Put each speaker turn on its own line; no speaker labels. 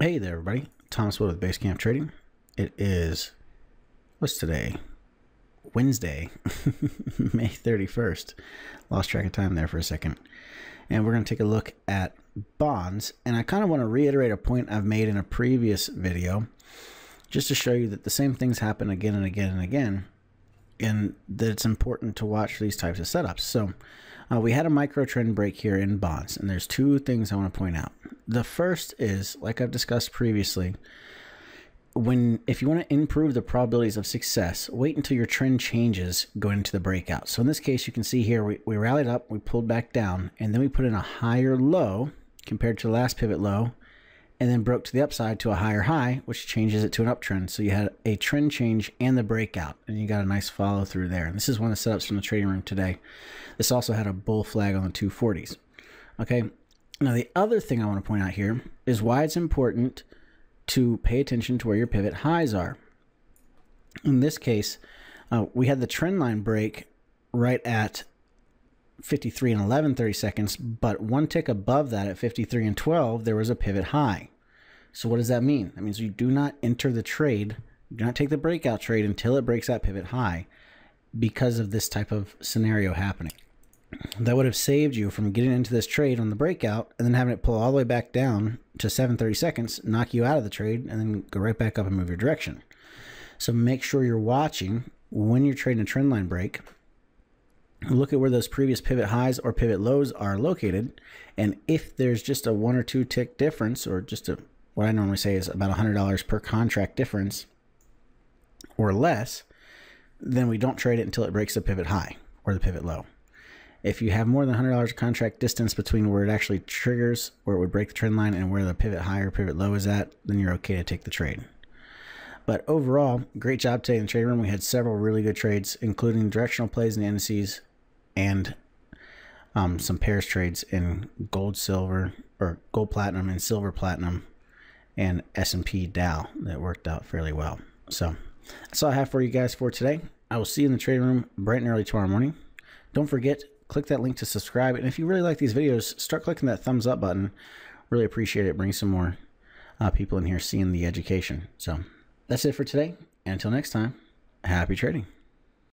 Hey there, everybody. Thomas Wood with Basecamp Trading. It is, what's today? Wednesday, May 31st. Lost track of time there for a second. And we're going to take a look at bonds. And I kind of want to reiterate a point I've made in a previous video, just to show you that the same things happen again and again and again, and that it's important to watch these types of setups. So we had a micro trend break here in bonds, and there's two things I want to point out. The first is, like I've discussed previously, if you want to improve the probabilities of success, wait until your trend changes going into the breakout. So in this case, you can see here we rallied up, we pulled back down, and then we put in a higher low compared to the last pivot low, and then broke to the upside to a higher high, which changes it to an uptrend. So you had a trend change and the breakout, and you got a nice follow through there. And this is one of the setups from the trading room today. This also had a bull flag on the 240s. Okay, now the other thing I want to point out here is why it's important to pay attention to where your pivot highs are. In this case, we had the trend line break right at 53 and 11 30 seconds, but one tick above that at 53 and 12, there was a pivot high. So what does that mean? That means you do not enter the trade, do not take the breakout trade until it breaks that pivot high, because of this type of scenario happening. That would have saved you from getting into this trade on the breakout and then having it pull all the way back down to 7:30 seconds, knock you out of the trade, and then go right back up and move your direction. So make sure you're watching when you're trading a trend line break. Look at where those previous pivot highs or pivot lows are located, and if there's just a 1 or 2 tick difference, or just what I normally say is about $100 per contract difference or less, then we don't trade it until it breaks the pivot high or the pivot low. If you have more than $100 contract distance between where it actually triggers, where it would break the trend line, and where the pivot high or pivot low is at, then you're okay to take the trade. But overall, great job today in the trading room. We had several really good trades, including directional plays in the indices and some pairs trades in gold, silver, or gold platinum and silver platinum, and S&P Dow that worked out fairly well. So that's all I have for you guys for today. I will see you in the trading room bright and early tomorrow morning. Don't forget, click that link to subscribe. And if you really like these videos, start clicking that thumbs up button. Really appreciate it. Bring some more people in here seeing the education. So that's it for today. And until next time, happy trading.